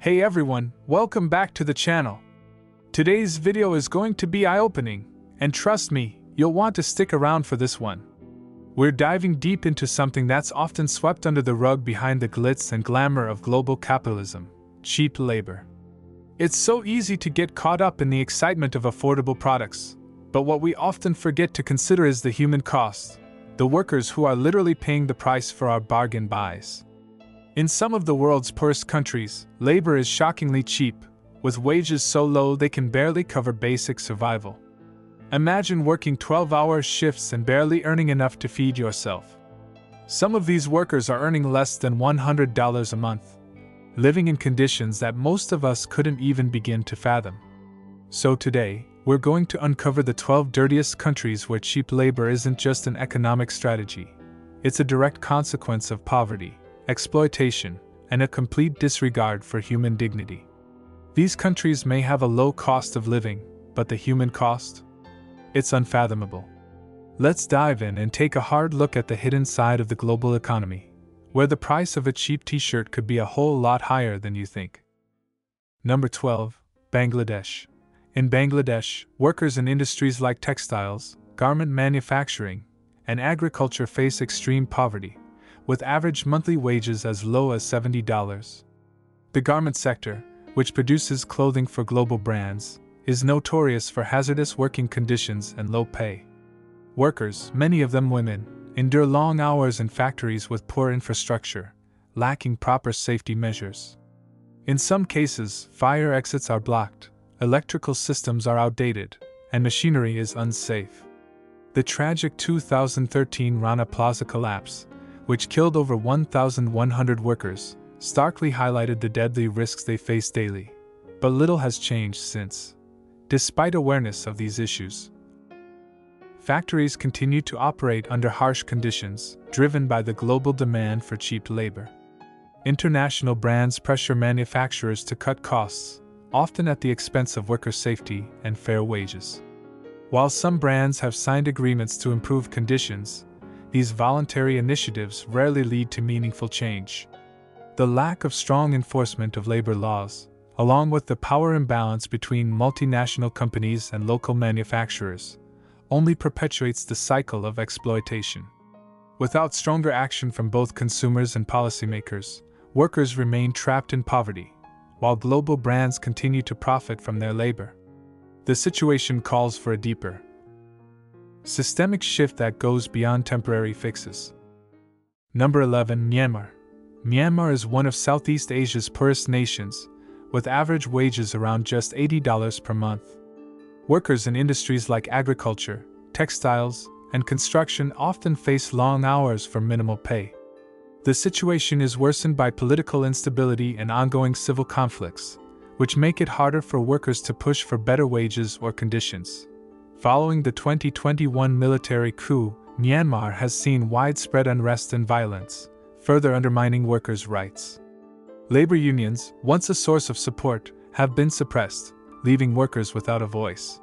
Hey everyone, welcome back to the channel. Today's video is going to be eye-opening, and trust me, you'll want to stick around for this one. We're diving deep into something that's often swept under the rug behind the glitz and glamour of global capitalism: cheap labor. It's so easy to get caught up in the excitement of affordable products, but what we often forget to consider is the human cost, the workers who are literally paying the price for our bargain buys. In some of the world's poorest countries, labor is shockingly cheap, with wages so low they can barely cover basic survival. Imagine working 12-hour shifts and barely earning enough to feed yourself. Some of these workers are earning less than $100 a month, living in conditions that most of us couldn't even begin to fathom. So today, we're going to uncover the 12 dirtiest countries where cheap labor isn't just an economic strategy. It's a direct consequence of poverty, exploitation, and a complete disregard for human dignity. These countries may have a low cost of living, but the human cost? It's unfathomable. Let's dive in and take a hard look at the hidden side of the global economy, where the price of a cheap t-shirt could be a whole lot higher than you think. Number 12. Bangladesh. In Bangladesh, workers in industries like textiles, garment manufacturing, and agriculture face extreme poverty, with average monthly wages as low as $70. The garment sector, which produces clothing for global brands, is notorious for hazardous working conditions and low pay. Workers, many of them women, endure long hours in factories with poor infrastructure, lacking proper safety measures. In some cases, fire exits are blocked, electrical systems are outdated, and machinery is unsafe. The tragic 2013 Rana Plaza collapse, which killed over 1,100 workers, starkly highlighted the deadly risks they face daily. But little has changed since. Despite awareness of these issues, factories continue to operate under harsh conditions, driven by the global demand for cheap labor. International brands pressure manufacturers to cut costs, often at the expense of worker safety and fair wages. While some brands have signed agreements to improve conditions, these voluntary initiatives rarely lead to meaningful change. The lack of strong enforcement of labor laws, along with the power imbalance between multinational companies and local manufacturers, only perpetuates the cycle of exploitation. Without stronger action from both consumers and policymakers, workers remain trapped in poverty, while global brands continue to profit from their labor. The situation calls for a deeper, systemic shift that goes beyond temporary fixes. Number 11. Myanmar. Myanmar is one of Southeast Asia's poorest nations, with average wages around just $80 per month. Workers in industries like agriculture, textiles, and construction often face long hours for minimal pay. The situation is worsened by political instability and ongoing civil conflicts, which make it harder for workers to push for better wages or conditions. Following the 2021 military coup, Myanmar has seen widespread unrest and violence, further undermining workers' rights. Labor unions, once a source of support, have been suppressed, leaving workers without a voice.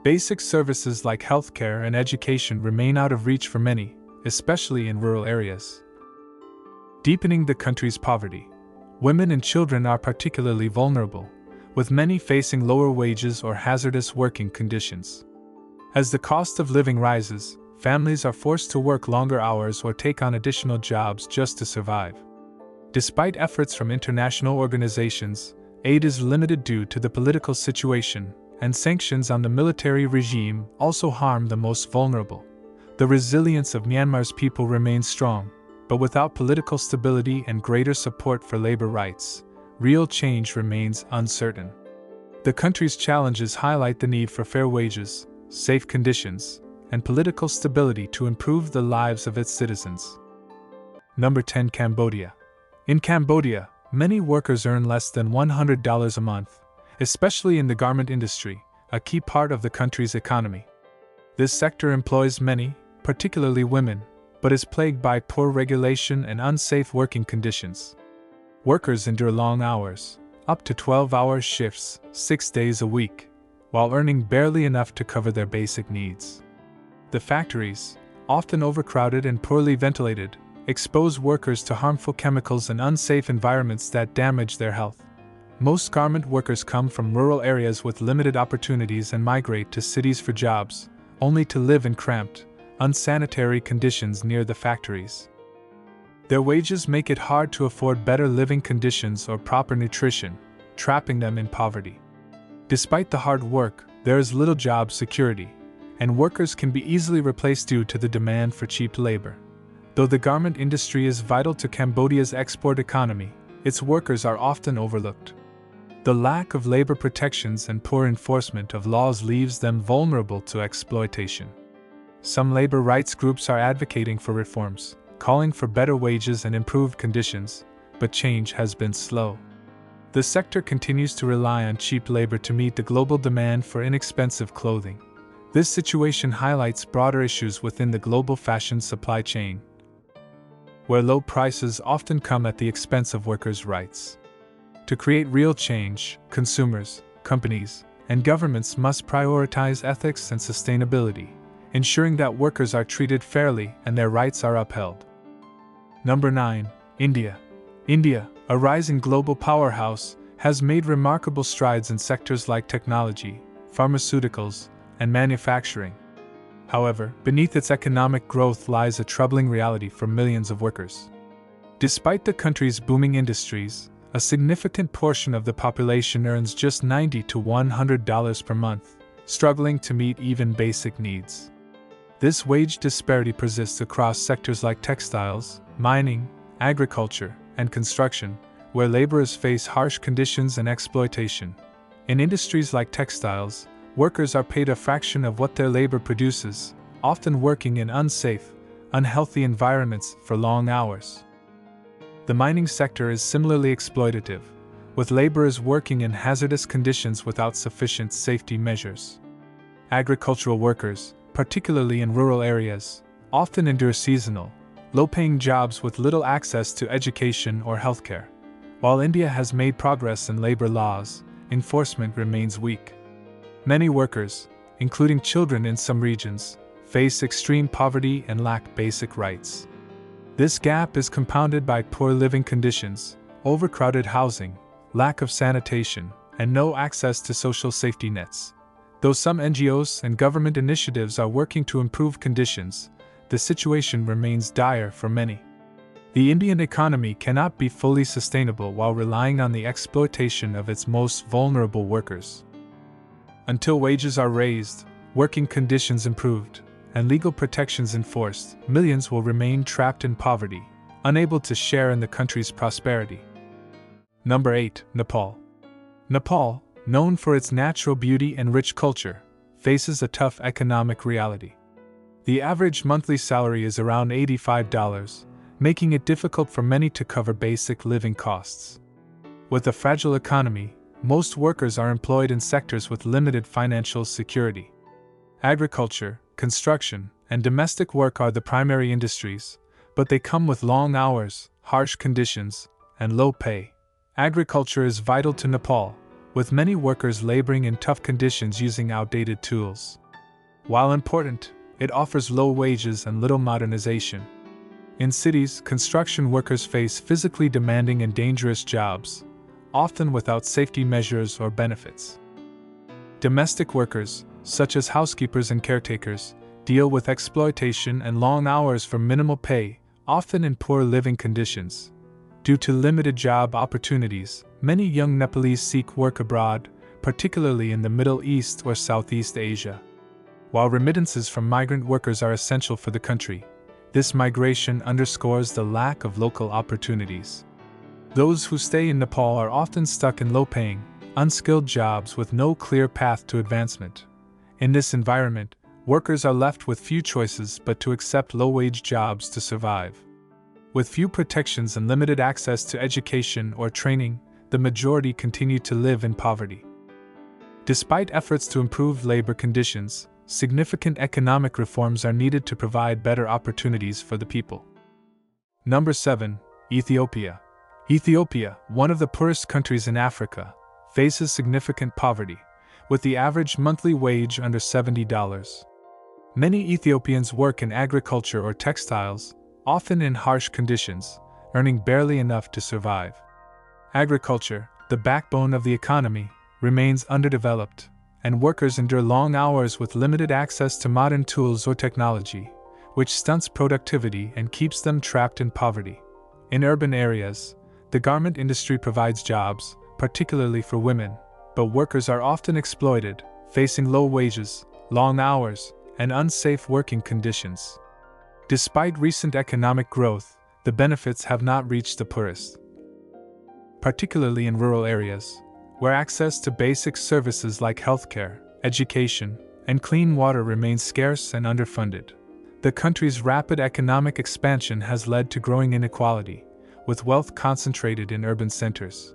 Basic services like healthcare and education remain out of reach for many, especially in rural areas. Deepening the country's poverty. Women and children are particularly vulnerable, with many facing lower wages or hazardous working conditions. As the cost of living rises, families are forced to work longer hours or take on additional jobs just to survive. Despite efforts from international organizations, aid is limited due to the political situation, and sanctions on the military regime also harm the most vulnerable. The resilience of Myanmar's people remains strong, but without political stability and greater support for labor rights, real change remains uncertain. The country's challenges highlight the need for fair wages, safe conditions, and political stability to improve the lives of its citizens. Number 10. Cambodia. In Cambodia, many workers earn less than $100 a month, especially in the garment industry, a key part of the country's economy. This sector employs many, particularly women, but is plagued by poor regulation and unsafe working conditions. Workers endure long hours, up to 12-hour shifts, 6 days a week, while earning barely enough to cover their basic needs. The factories, often overcrowded and poorly ventilated, expose workers to harmful chemicals and unsafe environments that damage their health. Most garment workers come from rural areas with limited opportunities and migrate to cities for jobs, only to live in cramped, unsanitary conditions near the factories. Their wages make it hard to afford better living conditions or proper nutrition, trapping them in poverty. Despite the hard work, there is little job security, and workers can be easily replaced due to the demand for cheap labor. Though the garment industry is vital to Cambodia's export economy, its workers are often overlooked. The lack of labor protections and poor enforcement of laws leaves them vulnerable to exploitation. Some labor rights groups are advocating for reforms, calling for better wages and improved conditions, but change has been slow. The sector continues to rely on cheap labor to meet the global demand for inexpensive clothing. This situation highlights broader issues within the global fashion supply chain, where low prices often come at the expense of workers' rights. To create real change, consumers, companies, and governments must prioritize ethics and sustainability, ensuring that workers are treated fairly and their rights are upheld. Number 9. India. India, a rising global powerhouse, has made remarkable strides in sectors like technology, pharmaceuticals, and manufacturing. However, beneath its economic growth lies a troubling reality for millions of workers. Despite the country's booming industries, a significant portion of the population earns just $90 to $100 per month, struggling to meet even basic needs. This wage disparity persists across sectors like textiles, mining, agriculture, and construction, where laborers face harsh conditions and exploitation. In industries like textiles, workers are paid a fraction of what their labor produces, often working in unsafe, unhealthy environments for long hours. The mining sector is similarly exploitative, with laborers working in hazardous conditions without sufficient safety measures. Agricultural workers, particularly in rural areas, often endure seasonal, low-paying jobs with little access to education or healthcare. While India has made progress in labor laws, enforcement remains weak. Many workers, including children in some regions, face extreme poverty and lack basic rights. This gap is compounded by poor living conditions, overcrowded housing, lack of sanitation, and no access to social safety nets. Though some NGOs and government initiatives are working to improve conditions, the situation remains dire for many. The Indian economy cannot be fully sustainable while relying on the exploitation of its most vulnerable workers. Until wages are raised, working conditions improved, and legal protections enforced, millions will remain trapped in poverty, unable to share in the country's prosperity. Number 8. Nepal. Nepal, known for its natural beauty and rich culture, faces a tough economic reality. The average monthly salary is around $85, making it difficult for many to cover basic living costs. With a fragile economy, most workers are employed in sectors with limited financial security. Agriculture, construction, and domestic work are the primary industries, but they come with long hours, harsh conditions, and low pay. Agriculture is vital to Nepal, with many workers laboring in tough conditions using outdated tools. While important, it offers low wages and little modernization. In cities, construction workers face physically demanding and dangerous jobs, often without safety measures or benefits. Domestic workers, such as housekeepers and caretakers, deal with exploitation and long hours for minimal pay, often in poor living conditions. Due to limited job opportunities, many young Nepalese seek work abroad, particularly in the Middle East or Southeast Asia. While remittances from migrant workers are essential for the country, this migration underscores the lack of local opportunities. Those who stay in Nepal are often stuck in low-paying, unskilled jobs with no clear path to advancement. In this environment, workers are left with few choices but to accept low-wage jobs to survive. With few protections and limited access to education or training, the majority continue to live in poverty. Despite efforts to improve labor conditions, significant economic reforms are needed to provide better opportunities for the people. Number 7. Ethiopia. Ethiopia, one of the poorest countries in Africa, faces significant poverty, with the average monthly wage under $70. Many Ethiopians work in agriculture or textiles, often in harsh conditions, earning barely enough to survive. Agriculture, the backbone of the economy, remains underdeveloped, and workers endure long hours with limited access to modern tools or technology, which stunts productivity and keeps them trapped in poverty. In urban areas, the garment industry provides jobs, particularly for women, but workers are often exploited, facing low wages, long hours, and unsafe working conditions. Despite recent economic growth, the benefits have not reached the poorest, particularly in rural areas, where access to basic services like healthcare, education, and clean water remains scarce and underfunded. The country's rapid economic expansion has led to growing inequality, with wealth concentrated in urban centers.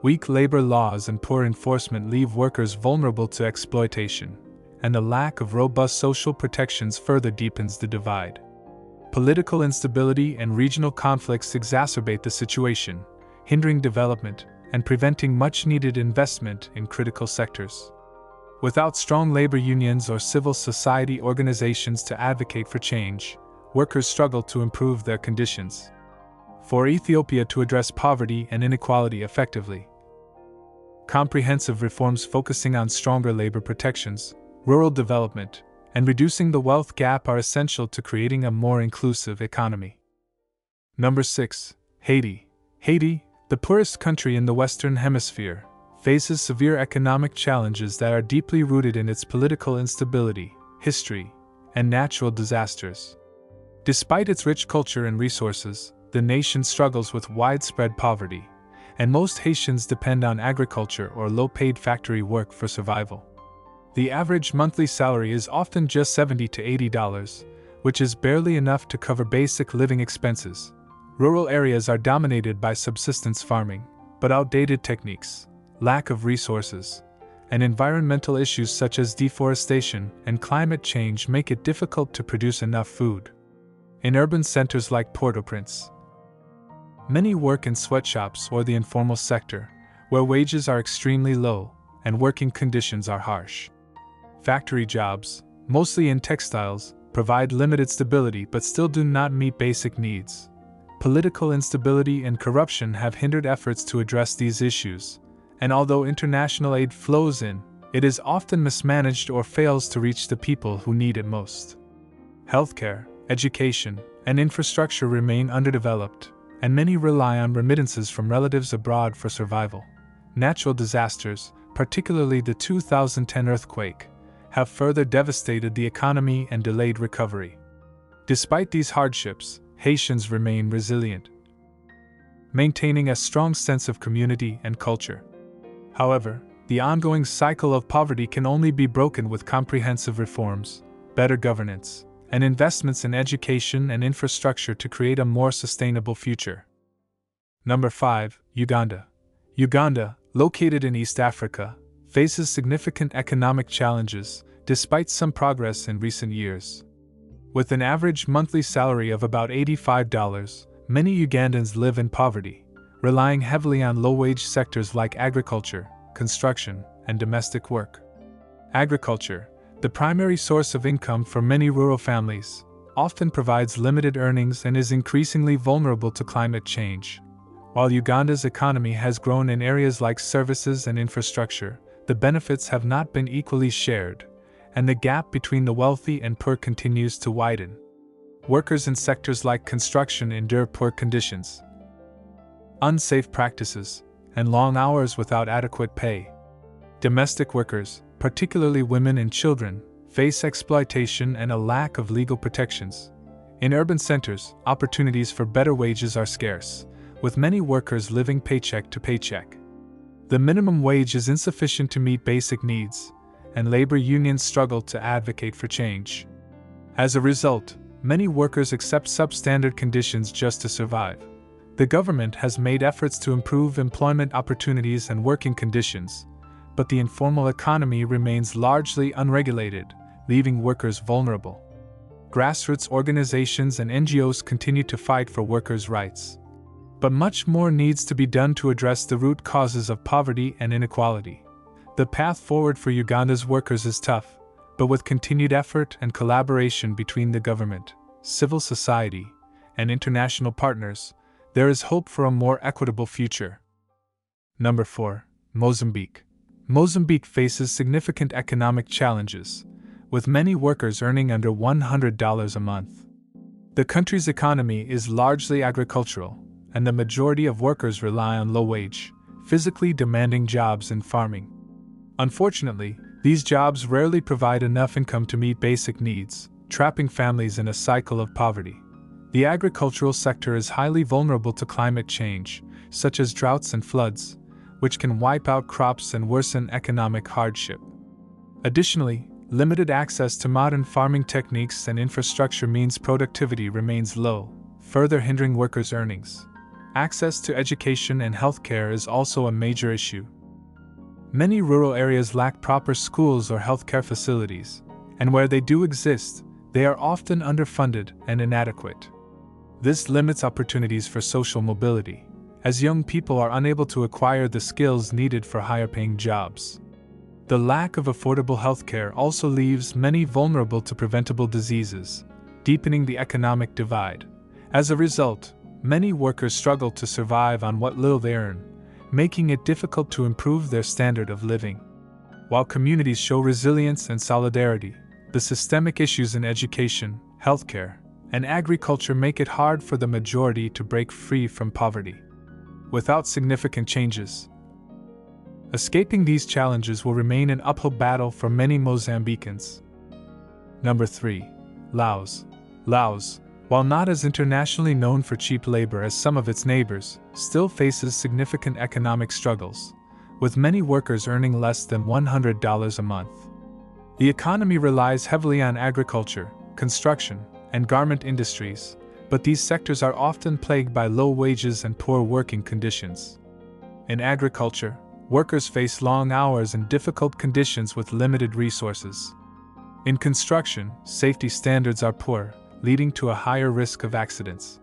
Weak labor laws and poor enforcement leave workers vulnerable to exploitation, and the lack of robust social protections further deepens the divide. Political instability and regional conflicts exacerbate the situation, hindering development and preventing much-needed investment in critical sectors. Without strong labor unions or civil society organizations to advocate for change, workers struggle to improve their conditions. For Ethiopia to address poverty and inequality effectively, comprehensive reforms focusing on stronger labor protections, rural development, and reducing the wealth gap are essential to creating a more inclusive economy. Number 6. Haiti. Haiti, the poorest country in the Western Hemisphere, faces severe economic challenges that are deeply rooted in its political instability, history, and natural disasters. Despite its rich culture and resources, the nation struggles with widespread poverty, and most Haitians depend on agriculture or low-paid factory work for survival. The average monthly salary is often just $70 to $80, which is barely enough to cover basic living expenses. Rural areas are dominated by subsistence farming, but outdated techniques, lack of resources, and environmental issues such as deforestation and climate change make it difficult to produce enough food. In urban centers like Port-au-Prince, many work in sweatshops or the informal sector, where wages are extremely low and working conditions are harsh. Factory jobs, mostly in textiles, provide limited stability but still do not meet basic needs. Political instability and corruption have hindered efforts to address these issues, and although international aid flows in, it is often mismanaged or fails to reach the people who need it most. Healthcare, education, and infrastructure remain underdeveloped, and many rely on remittances from relatives abroad for survival. Natural disasters, particularly the 2010 earthquake, have further devastated the economy and delayed recovery. Despite these hardships, Haitians remain resilient, maintaining a strong sense of community and culture. However, the ongoing cycle of poverty can only be broken with comprehensive reforms, better governance, and investments in education and infrastructure to create a more sustainable future. Number 5. Uganda. Uganda, located in East Africa, faces significant economic challenges, despite some progress in recent years. With an average monthly salary of about $85, many Ugandans live in poverty, relying heavily on low-wage sectors like agriculture, construction, and domestic work. Agriculture, the primary source of income for many rural families, often provides limited earnings and is increasingly vulnerable to climate change. While Uganda's economy has grown in areas like services and infrastructure, the benefits have not been equally shared, and the gap between the wealthy and poor continues to widen. Workers in sectors like construction endure poor conditions, unsafe practices, and long hours without adequate pay. Domestic workers, particularly women and children, face exploitation and a lack of legal protections. In urban centers, opportunities for better wages are scarce, with many workers living paycheck to paycheck. The minimum wage is insufficient to meet basic needs, and labor unions struggle to advocate for change. As a result, many workers accept substandard conditions just to survive. The government has made efforts to improve employment opportunities and working conditions, but the informal economy remains largely unregulated, leaving workers vulnerable. Grassroots organizations and NGOs continue to fight for workers' rights. But much more needs to be done to address the root causes of poverty and inequality. The path forward for Uganda's workers is tough, but with continued effort and collaboration between the government, civil society, and international partners, there is hope for a more equitable future. Number 4. Mozambique. Mozambique faces significant economic challenges, with many workers earning under $100 a month. The country's economy is largely agricultural, and the majority of workers rely on low-wage, physically demanding jobs in farming. Unfortunately, these jobs rarely provide enough income to meet basic needs, trapping families in a cycle of poverty. The agricultural sector is highly vulnerable to climate change, such as droughts and floods, which can wipe out crops and worsen economic hardship. Additionally, limited access to modern farming techniques and infrastructure means productivity remains low, further hindering workers' earnings. Access to education and healthcare is also a major issue. Many rural areas lack proper schools or healthcare facilities, and where they do exist, they are often underfunded and inadequate. This limits opportunities for social mobility, as young people are unable to acquire the skills needed for higher-paying jobs. The lack of affordable healthcare also leaves many vulnerable to preventable diseases, deepening the economic divide. As a result, many workers struggle to survive on what little they earn, making it difficult to improve their standard of living. While communities show resilience and solidarity, the systemic issues in education, healthcare, and agriculture make it hard for the majority to break free from poverty. Without significant changes, escaping these challenges will remain an uphill battle for many Mozambicans. Number 3. Laos. Laos, while not as internationally known for cheap labor as some of its neighbors, still faces significant economic struggles, with many workers earning less than $100 a month. The economy relies heavily on agriculture, construction, and garment industries, but these sectors are often plagued by low wages and poor working conditions. In agriculture, workers face long hours and difficult conditions with limited resources. In construction, safety standards are poor, leading to a higher risk of accidents.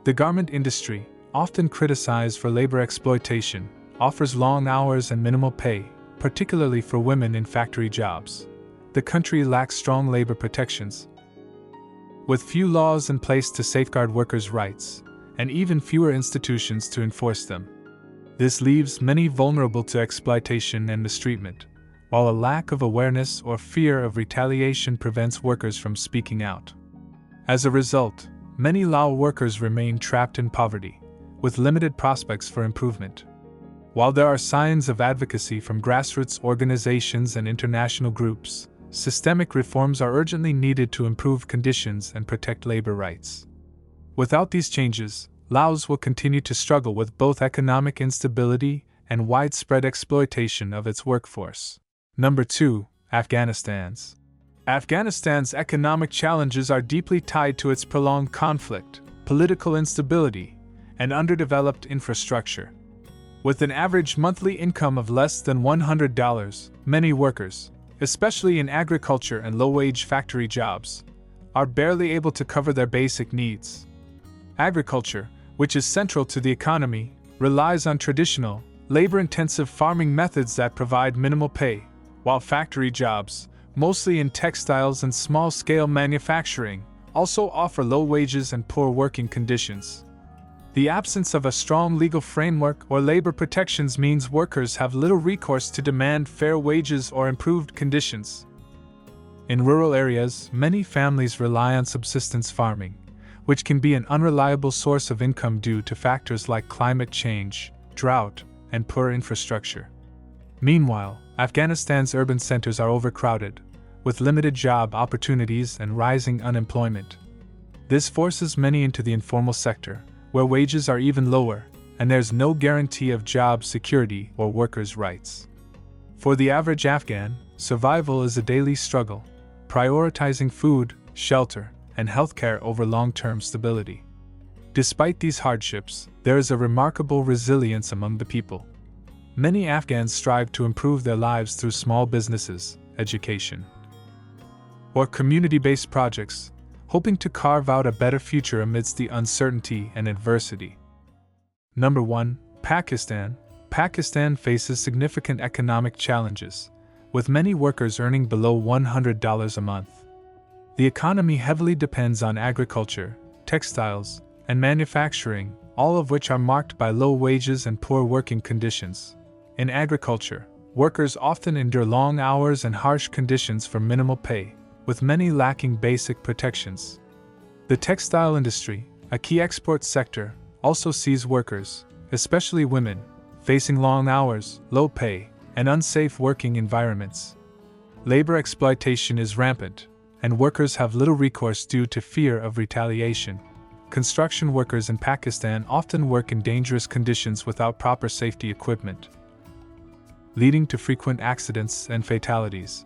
The garment industry, often criticized for labor exploitation, offers long hours and minimal pay, particularly for women in factory jobs. The country lacks strong labor protections, with few laws in place to safeguard workers' rights, and even fewer institutions to enforce them. This leaves many vulnerable to exploitation and mistreatment, while a lack of awareness or fear of retaliation prevents workers from speaking out. As a result, many Lao workers remain trapped in poverty, with limited prospects for improvement. While there are signs of advocacy from grassroots organizations and international groups, systemic reforms are urgently needed to improve conditions and protect labor rights. Without these changes, Laos will continue to struggle with both economic instability and widespread exploitation of its workforce. Number 2. Afghanistan's economic challenges are deeply tied to its prolonged conflict, political instability, and underdeveloped infrastructure. With an average monthly income of less than $100, many workers, especially in agriculture and low-wage factory jobs, are barely able to cover their basic needs. Agriculture, which is central to the economy, relies on traditional, labor-intensive farming methods that provide minimal pay, while factory jobs, mostly in textiles and small-scale manufacturing, also offer low wages and poor working conditions. The absence of a strong legal framework or labor protections means workers have little recourse to demand fair wages or improved conditions. In rural areas, many families rely on subsistence farming, which can be an unreliable source of income due to factors like climate change, drought, and poor infrastructure. Meanwhile, Afghanistan's urban centers are overcrowded, with limited job opportunities and rising unemployment. This forces many into the informal sector, where wages are even lower, and there's no guarantee of job security or workers' rights. For the average Afghan, survival is a daily struggle, prioritizing food, shelter, and healthcare over long-term stability. Despite these hardships, there is a remarkable resilience among the people. Many Afghans strive to improve their lives through small businesses, education, or community-based projects, hoping to carve out a better future amidst the uncertainty and adversity. Number 1. Pakistan. Pakistan faces significant economic challenges, with many workers earning below $100 a month. The economy heavily depends on agriculture, textiles, and manufacturing, all of which are marked by low wages and poor working conditions. In agriculture, workers often endure long hours and harsh conditions for minimal pay, with many lacking basic protections. The textile industry, a key export sector, also sees workers, especially women, facing long hours, low pay, and unsafe working environments. Labor exploitation is rampant, and workers have little recourse due to fear of retaliation. Construction workers in Pakistan often work in dangerous conditions without proper safety equipment, leading to frequent accidents and fatalities.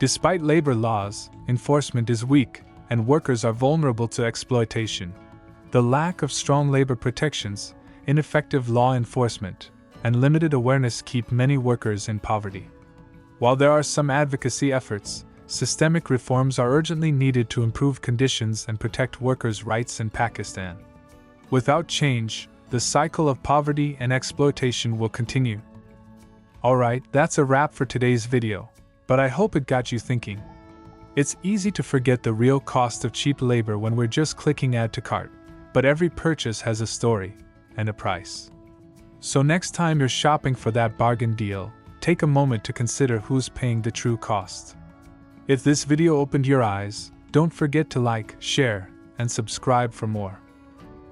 Despite labor laws, enforcement is weak, and workers are vulnerable to exploitation. The lack of strong labor protections, ineffective law enforcement, and limited awareness keep many workers in poverty. While there are some advocacy efforts, systemic reforms are urgently needed to improve conditions and protect workers' rights in Pakistan. Without change, the cycle of poverty and exploitation will continue. Alright, that's a wrap for today's video, but I hope it got you thinking. It's easy to forget the real cost of cheap labor when we're just clicking add to cart, but every purchase has a story and a price. So next time you're shopping for that bargain deal, take a moment to consider who's paying the true cost. If this video opened your eyes, don't forget to like, share, and subscribe for more.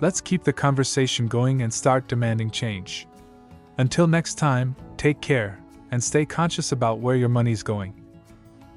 Let's keep the conversation going and start demanding change. Until next time, take care, and stay conscious about where your money's going.